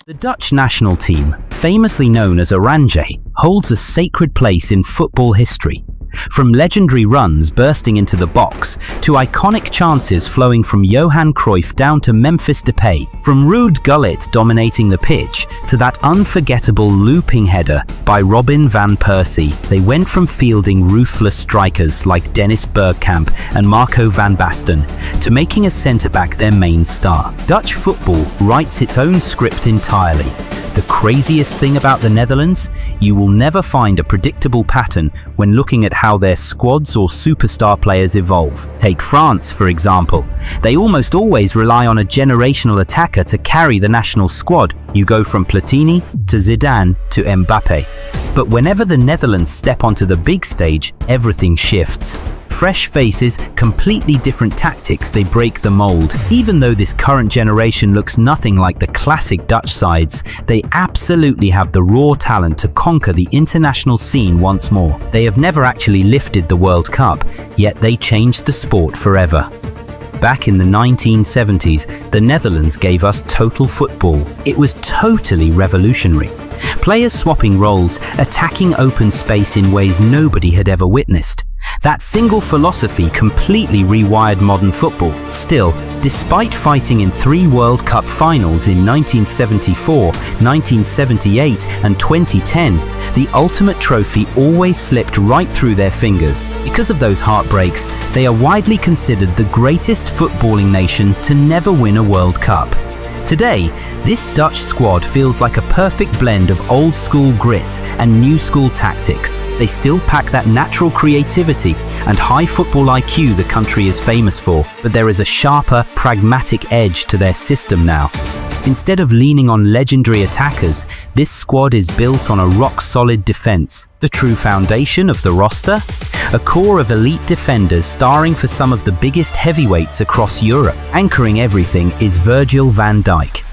The Dutch national team, famously known as Oranje, holds a sacred place in football history. From legendary runs bursting into the box, to iconic chances flowing from Johan Cruyff down to Memphis Depay, from Ruud Gullit dominating the pitch, to that unforgettable looping header by Robin van Persie, they went from fielding ruthless strikers like Dennis Bergkamp and Marco van Basten, to making a centre-back their main star. Dutch football writes its own script entirely. The craziest thing about the Netherlands? You will never find a predictable pattern when looking at how their squads or superstar players evolve. Take France, for example. They almost always rely on a generational attacker to carry the national squad. You go from Platini to Zidane to Mbappe. But whenever the Netherlands step onto the big stage, everything shifts. Fresh faces, completely different tactics, they break the mold. Even though this current generation looks nothing like the classic Dutch sides, they absolutely have the raw talent to conquer the international scene once more. They have never actually lifted the World Cup, yet they changed the sport forever. Back in the 1970s, the Netherlands gave us total football. It was totally revolutionary. Players swapping roles, attacking open space in ways nobody had ever witnessed. That single philosophy completely rewired modern football. Still, despite fighting in 3 World Cup finals in 1974, 1978 and 2010, the ultimate trophy always slipped right through their fingers. Because of those heartbreaks, they are widely considered the greatest footballing nation to never win a World Cup. Today, this Dutch squad feels like a perfect blend of old-school grit and new-school tactics. They still pack that natural creativity and high football IQ the country is famous for, but there is a sharper, pragmatic edge to their system now. Instead of leaning on legendary attackers, this squad is built on a rock-solid defense. The true foundation of the roster? A core of elite defenders starring for some of the biggest heavyweights across Europe. Anchoring everything is Virgil van Dijk.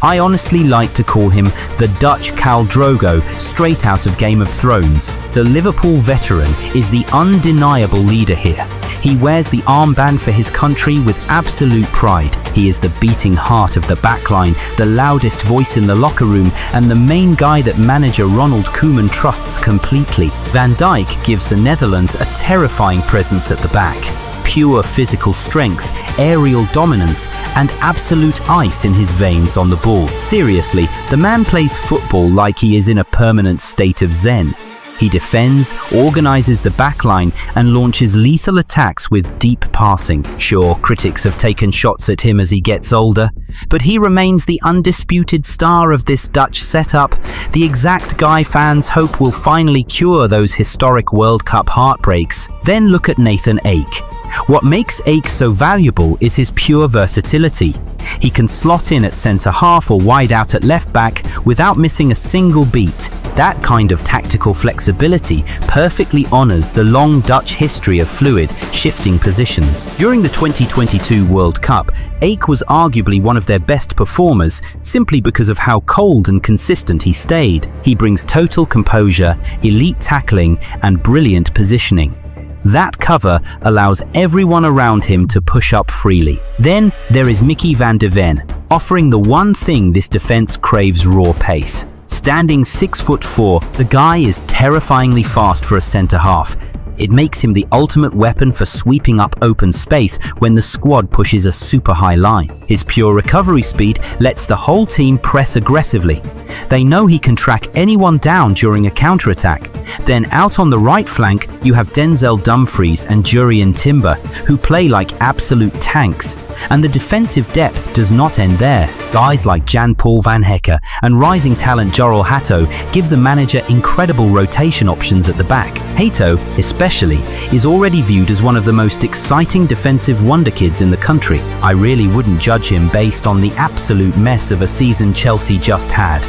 I honestly like to call him the Dutch Khal Drogo, straight out of Game of Thrones. The Liverpool veteran is the undeniable leader here. He wears the armband for his country with absolute pride. He is the beating heart of the backline, the loudest voice in the locker room, and the main guy that manager Ronald Koeman trusts completely. Van Dijk gives the Netherlands a terrifying presence at the back. Pure physical strength, aerial dominance, and absolute ice in his veins on the ball. Seriously, the man plays football like he is in a permanent state of zen. He defends, organizes the backline, and launches lethal attacks with deep passing. Sure, critics have taken shots at him as he gets older, but he remains the undisputed star of this Dutch setup, the exact guy fans hope will finally cure those historic World Cup heartbreaks. Then look at Nathan Ake. What makes Ake so valuable is his pure versatility. He can slot in at centre-half or wide out at left-back without missing a single beat. That kind of tactical flexibility perfectly honours the long Dutch history of fluid, shifting positions. During the 2022 World Cup, Ake was arguably one of their best performers simply because of how cold and consistent he stayed. He brings total composure, elite tackling, and brilliant positioning. That cover allows everyone around him to push up freely. Then there is Micky van de Ven, offering the one thing this defense craves: raw pace. Standing 6'4", the guy is terrifyingly fast for a centre-half. It makes him the ultimate weapon for sweeping up open space when the squad pushes a super high line. His pure recovery speed lets the whole team press aggressively. They know he can track anyone down during a counter-attack. Then out on the right flank, you have Denzel Dumfries and Jurrien Timber, who play like absolute tanks. And the defensive depth does not end there. Guys like Jan-Paul van Hecke and rising talent Jorel Hato give the manager incredible rotation options at the back. Hato, especially, is already viewed as one of the most exciting defensive wonderkids in the country. I really wouldn't judge him based on the absolute mess of a season Chelsea just had.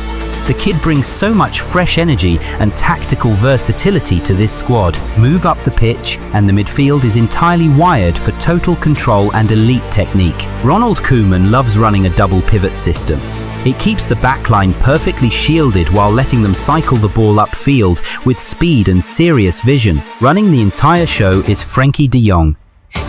The kid brings so much fresh energy and tactical versatility to this squad. Move up the pitch, and the midfield is entirely wired for total control and elite technique. Ronald Koeman loves running a double pivot system. It keeps the backline perfectly shielded while letting them cycle the ball upfield with speed and serious vision. Running the entire show is Frenkie de Jong.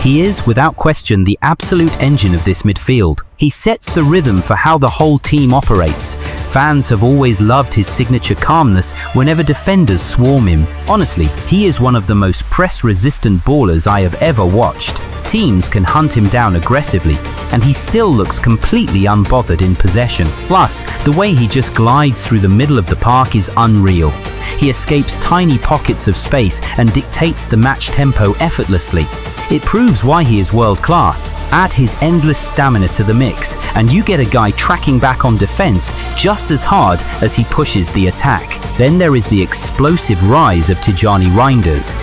He is, without question, the absolute engine of this midfield. He sets the rhythm for how the whole team operates. Fans have always loved his signature calmness whenever defenders swarm him. Honestly, he is one of the most press-resistant ballers I have ever watched. Teams can hunt him down aggressively, and he still looks completely unbothered in possession. Plus, the way he just glides through the middle of the park is unreal. He escapes tiny pockets of space and dictates the match tempo effortlessly. It proves why he is world-class. Add his endless stamina to the mix, and you get a guy tracking back on defense just as hard as he pushes the attack. Then there is the explosive rise of Tijani Reinders.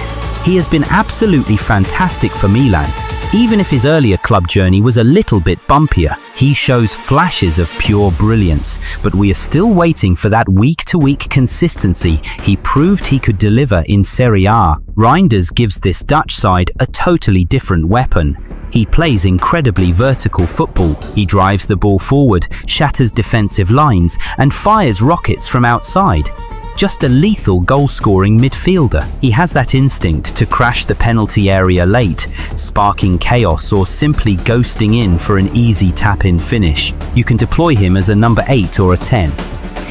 He has been absolutely fantastic for Milan. Even if his earlier club journey was a little bit bumpier, he shows flashes of pure brilliance, but we are still waiting for that week-to-week consistency he proved he could deliver in Serie A. Reinders gives this Dutch side a totally different weapon. He plays incredibly vertical football. He drives the ball forward, shatters defensive lines, and fires rockets from outside. Just a lethal goal-scoring midfielder. He has that instinct to crash the penalty area late, sparking chaos or simply ghosting in for an easy tap-in finish. You can deploy him as a number 8 or a 10.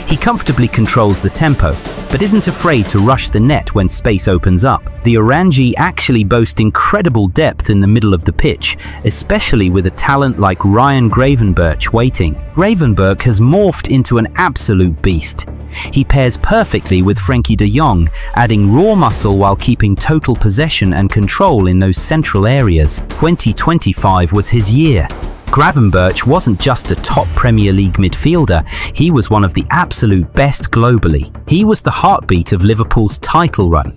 He comfortably controls the tempo, but isn't afraid to rush the net when space opens up. The Oranje actually boast incredible depth in the middle of the pitch, especially with a talent like Ryan Gravenberch waiting. Gravenberch has morphed into an absolute beast. He pairs perfectly with Frenkie de Jong, adding raw muscle while keeping total possession and control in those central areas. 2025 was his year. Gravenberch wasn't just a top Premier League midfielder, he was one of the absolute best globally. He was the heartbeat of Liverpool's title run.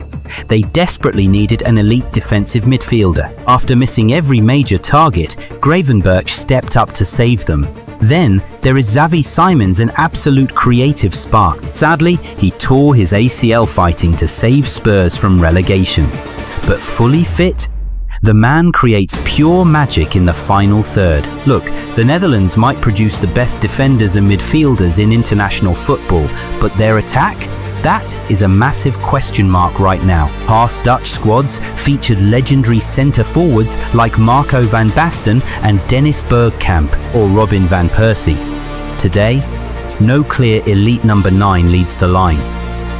They desperately needed an elite defensive midfielder. After missing every major target, Gravenberch stepped up to save them. Then, there is Xavi Simons, an absolute creative spark. Sadly, he tore his ACL fighting to save Spurs from relegation. But fully fit? The man creates pure magic in the final third. Look, the Netherlands might produce the best defenders and midfielders in international football, but their attack? That is a massive question mark right now. Past Dutch squads featured legendary centre-forwards like Marco van Basten and Dennis Bergkamp or Robin van Persie. Today, no clear elite number 9 leads the line.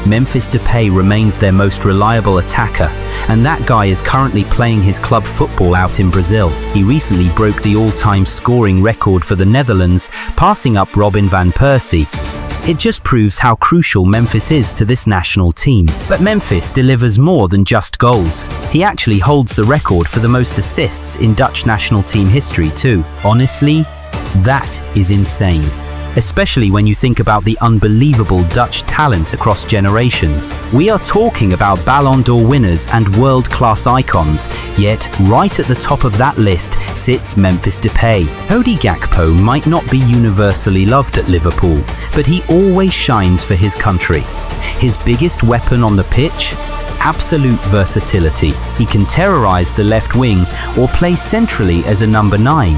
Memphis Depay remains their most reliable attacker, and that guy is currently playing his club football out in Brazil. He recently broke the all-time scoring record for the Netherlands, passing up Robin van Persie. It just proves how crucial Memphis is to this national team. But Memphis delivers more than just goals. He actually holds the record for the most assists in Dutch national team history too. Honestly, that is insane. Especially when you think about the unbelievable Dutch talent across generations. We are talking about Ballon d'Or winners and world-class icons, yet right at the top of that list sits Memphis Depay. Cody Gakpo might not be universally loved at Liverpool, but he always shines for his country. His biggest weapon on the pitch? Absolute versatility. He can terrorize the left wing or play centrally as a number 9.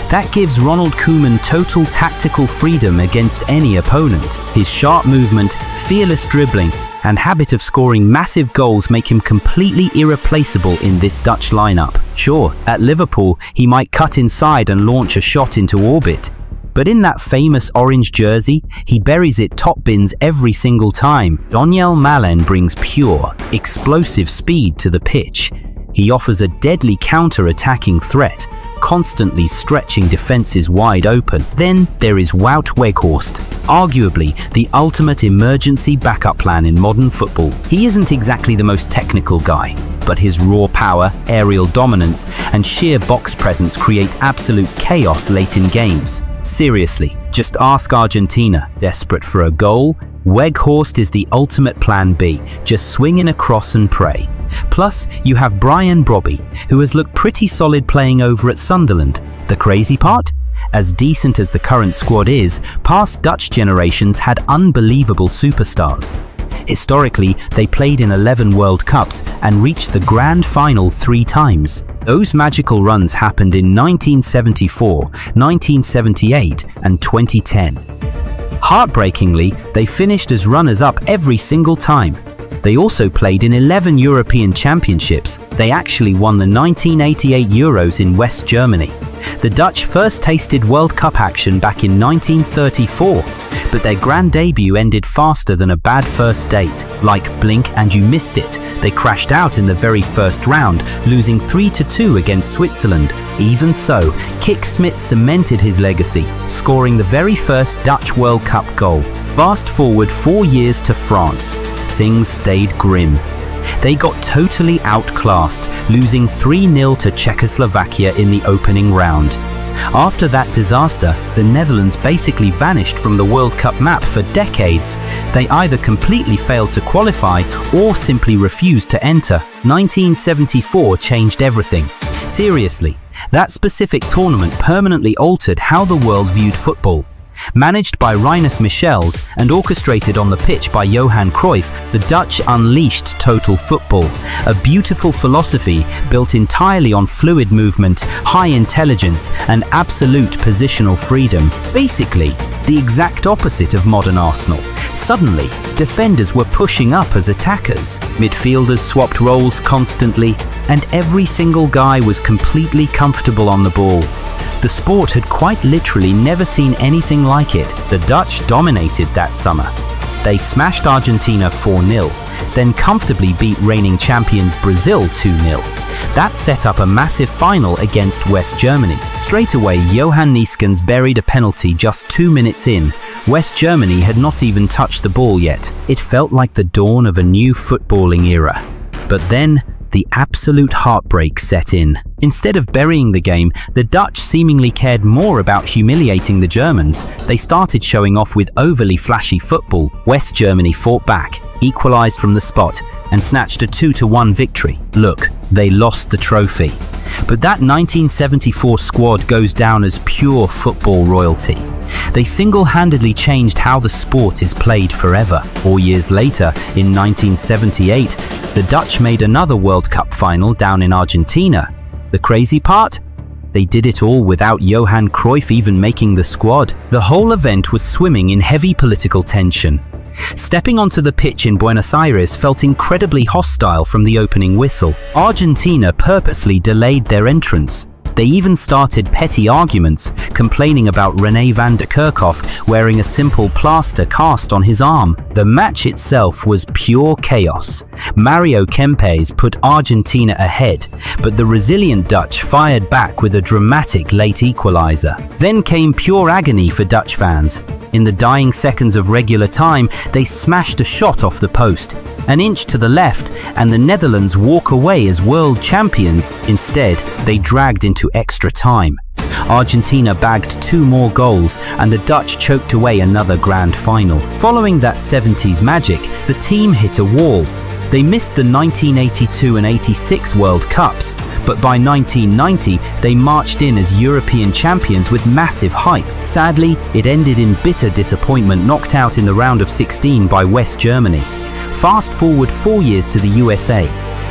That gives Ronald Koeman total tactical freedom against any opponent. His sharp movement, fearless dribbling, and habit of scoring massive goals make him completely irreplaceable in this Dutch lineup. Sure, at Liverpool, he might cut inside and launch a shot into orbit. But in that famous orange jersey, he buries it top bins every single time. Daniel Malen brings pure, explosive speed to the pitch. He offers a deadly counter-attacking threat, constantly stretching defenses wide open. Then there is Wout Weghorst, arguably the ultimate emergency backup plan in modern football. He isn't exactly the most technical guy, but his raw power, aerial dominance, and sheer box presence create absolute chaos late in games. Seriously, just ask Argentina. Desperate for a goal, Weghorst is the ultimate plan B. Just swing in a cross and pray. Plus, you have Brian Brobby, who has looked pretty solid playing over at Sunderland. The crazy part? As decent as the current squad is, past Dutch generations had unbelievable superstars. Historically, they played in 11 World Cups and reached the grand final 3 times. Those magical runs happened in 1974, 1978, and 2010. Heartbreakingly, they finished as runners-up every single time. They also played in 11 European Championships. They actually won the 1988 Euros in West Germany. The Dutch first tasted World Cup action back in 1934, but their grand debut ended faster than a bad first date. Like blink and you missed it, they crashed out in the very first round, losing 3-2 against Switzerland. Even so, Kik Smit cemented his legacy, scoring the very first Dutch World Cup goal. Fast forward 4 years to France. Things stayed grim. They got totally outclassed, losing 3-0 to Czechoslovakia in the opening round. After that disaster, the Netherlands basically vanished from the World Cup map for decades. They either completely failed to qualify or simply refused to enter. 1974 changed everything. Seriously, that specific tournament permanently altered how the world viewed football. Managed by Rinus Michels and orchestrated on the pitch by Johan Cruyff, the Dutch unleashed total football, a beautiful philosophy built entirely on fluid movement, high intelligence, and absolute positional freedom. Basically, the exact opposite of modern Arsenal. Suddenly, defenders were pushing up as attackers, midfielders swapped roles constantly, and every single guy was completely comfortable on the ball. The sport had quite literally never seen anything like it. The Dutch dominated that summer. They smashed Argentina 4-0, then comfortably beat reigning champions Brazil 2-0. That set up a massive final against West Germany. Straight away, Johan Neeskens buried a penalty just 2 minutes in. West Germany had not even touched the ball yet. It felt like the dawn of a new footballing era. But then, the absolute heartbreak set in. Instead of burying the game, the Dutch seemingly cared more about humiliating the Germans. They started showing off with overly flashy football. West Germany fought back, equalized from the spot, and snatched a 2-1 victory. Look, they lost the trophy. But that 1974 squad goes down as pure football royalty. They single-handedly changed how the sport is played forever. 4 years later, in 1978, the Dutch made another World Cup final down in Argentina. The crazy part? They did it all without Johan Cruyff even making the squad. The whole event was swimming in heavy political tension. Stepping onto the pitch in Buenos Aires felt incredibly hostile from the opening whistle. Argentina purposely delayed their entrance. They even started petty arguments, complaining about René van der Kerkhoff wearing a simple plaster cast on his arm. The match itself was pure chaos. Mario Kempes put Argentina ahead, but the resilient Dutch fired back with a dramatic late equalizer. Then came pure agony for Dutch fans. In the dying seconds of regular time, they smashed a shot off the post, an inch to the left, and the Netherlands walk away as world champions. Instead, they dragged into extra time. Argentina bagged 2 more goals, and the Dutch choked away another grand final. Following that 70s magic, the team hit a wall. They missed the 1982 and 86 World Cups, but by 1990, they marched in as European champions with massive hype. Sadly, it ended in bitter disappointment, knocked out in the round of 16 by West Germany. Fast forward 4 years to the USA,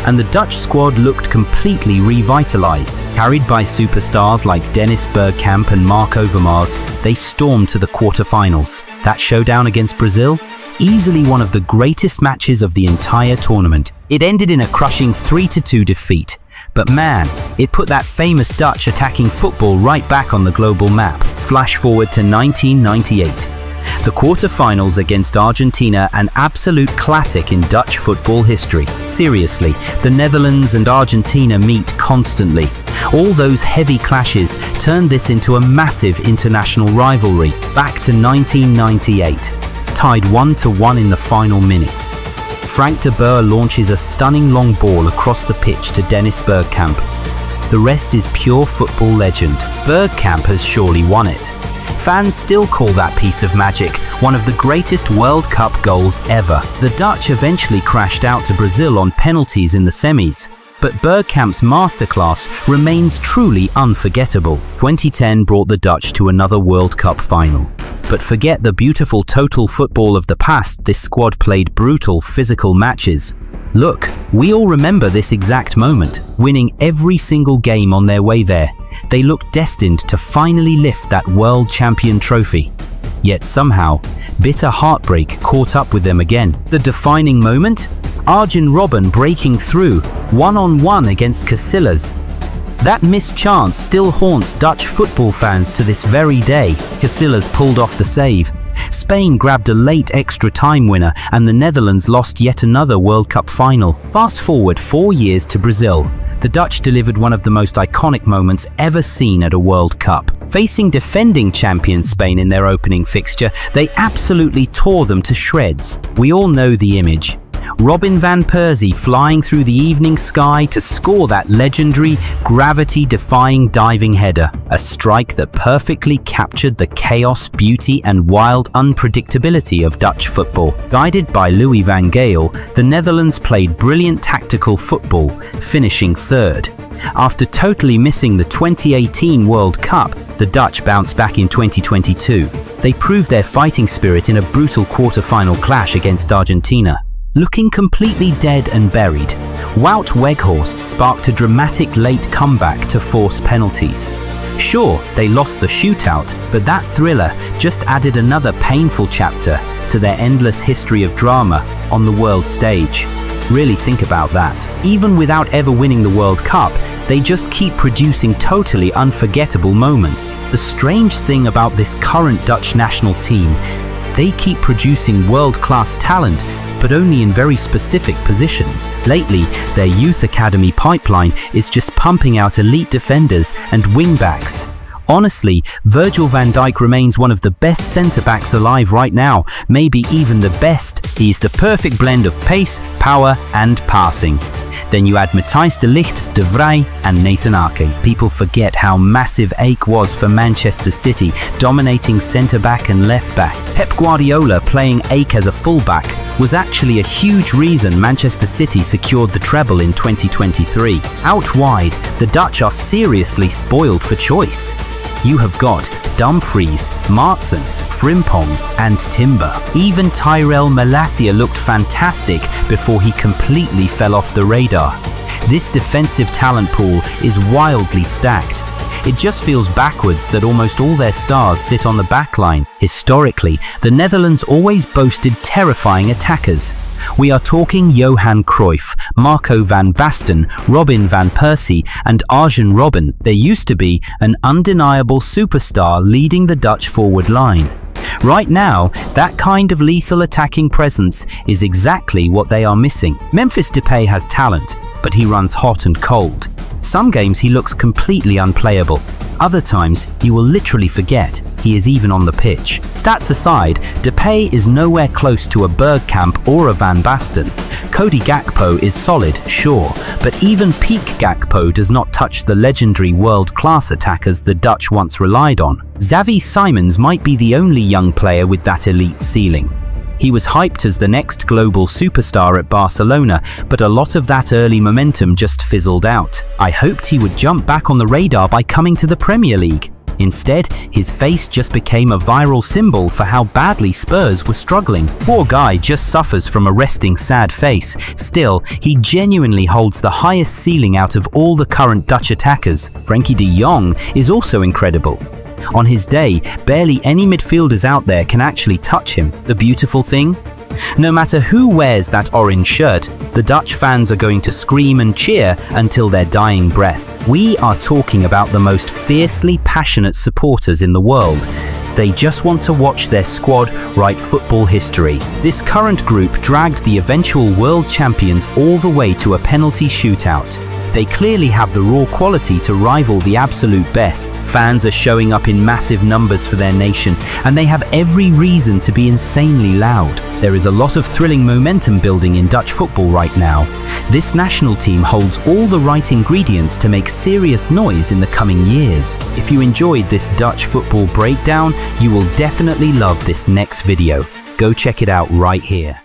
and the Dutch squad looked completely revitalized. Carried by superstars like Dennis Bergkamp and Mark Overmars, they stormed to the quarterfinals. That showdown against Brazil? Easily one of the greatest matches of the entire tournament. It ended in a crushing 3-2 defeat. But man, it put that famous Dutch attacking football right back on the global map. Flash forward to 1998. The quarterfinals against Argentina, an absolute classic in Dutch football history. Seriously, the Netherlands and Argentina meet constantly. All those heavy clashes turned this into a massive international rivalry. Back to 1998. Tied 1-1 in the final minutes. Frank de Boer launches a stunning long ball across the pitch to Dennis Bergkamp. The rest is pure football legend. Bergkamp has surely won it. Fans still call that piece of magic one of the greatest World Cup goals ever. The Dutch eventually crashed out to Brazil on penalties in the semis, but Bergkamp's masterclass remains truly unforgettable. 2010 brought the Dutch to another World Cup final. But forget the beautiful total football of the past, this squad played brutal physical matches. Look, we all remember this exact moment, winning every single game on their way there. They looked destined to finally lift that world champion trophy. Yet somehow, bitter heartbreak caught up with them again. The defining moment? Arjen Robben breaking through, one-on-one against Casillas. That missed chance still haunts Dutch football fans to this very day. Casillas pulled off the save. Spain grabbed a late extra time winner and the Netherlands lost yet another World Cup final. Fast forward 4 years to Brazil. The Dutch delivered one of the most iconic moments ever seen at a World Cup. Facing defending champion Spain in their opening fixture, they absolutely tore them to shreds. We all know the image. Robin van Persie flying through the evening sky to score that legendary, gravity-defying diving header, a strike that perfectly captured the chaos, beauty and wild unpredictability of Dutch football. Guided by Louis van Gaal, the Netherlands played brilliant tactical football, finishing third. After totally missing the 2018 World Cup, the Dutch bounced back in 2022. They proved their fighting spirit in a brutal quarter-final clash against Argentina. Looking completely dead and buried, Wout Weghorst sparked a dramatic late comeback to force penalties. Sure, they lost the shootout, but that thriller just added another painful chapter to their endless history of drama on the world stage. Really think about that. Even without ever winning the World Cup, they just keep producing totally unforgettable moments. The strange thing about this current Dutch national team, they keep producing world-class talent, but only in very specific positions. Lately, their youth academy pipeline is just pumping out elite defenders and wingbacks. Honestly, Virgil van Dijk remains one of the best centre-backs alive right now, maybe even the best. He's the perfect blend of pace, power and passing. Then you add Matthijs de Ligt, De Vrij and Nathan Ake. People forget how massive Ake was for Manchester City, dominating centre-back and left-back. Pep Guardiola playing Ake as a full-back was actually a huge reason Manchester City secured the treble in 2023. Out wide, the Dutch are seriously spoiled for choice. You have got Dumfries, Maatsen, Frimpong and Timber. Even Tyrell Malacia looked fantastic before he completely fell off the radar. This defensive talent pool is wildly stacked. It just feels backwards that almost all their stars sit on the backline. Historically, the Netherlands always boasted terrifying attackers. We are talking Johan Cruyff, Marco van Basten, Robin van Persie and Arjen Robben. There used to be an undeniable superstar leading the Dutch forward line. Right now, that kind of lethal attacking presence is exactly what they are missing. Memphis Depay has talent, but he runs hot and cold. Some games he looks completely unplayable. Other times, you will literally forget he is even on the pitch. Stats aside, Depay is nowhere close to a Bergkamp or a Van Basten. Cody Gakpo is solid, sure, but even peak Gakpo does not touch the legendary world-class attackers the Dutch once relied on. Xavi Simons might be the only young player with that elite ceiling. He was hyped as the next global superstar at Barcelona, but a lot of that early momentum just fizzled out. I hoped he would jump back on the radar by coming to the Premier League. Instead, his face just became a viral symbol for how badly Spurs were struggling. Poor guy just suffers from a resting sad face. Still, he genuinely holds the highest ceiling out of all the current Dutch attackers. Frenkie de Jong is also incredible. On his day, barely any midfielders out there can actually touch him. The beautiful thing? No matter who wears that orange shirt, the Dutch fans are going to scream and cheer until their dying breath. We are talking about the most fiercely passionate supporters in the world. They just want to watch their squad write football history. This current group dragged the eventual world champions all the way to a penalty shootout. They clearly have the raw quality to rival the absolute best. Fans are showing up in massive numbers for their nation, and they have every reason to be insanely loud. There is a lot of thrilling momentum building in Dutch football right now. This national team holds all the right ingredients to make serious noise in the coming years. If you enjoyed this Dutch football breakdown, you will definitely love this next video. Go check it out right here.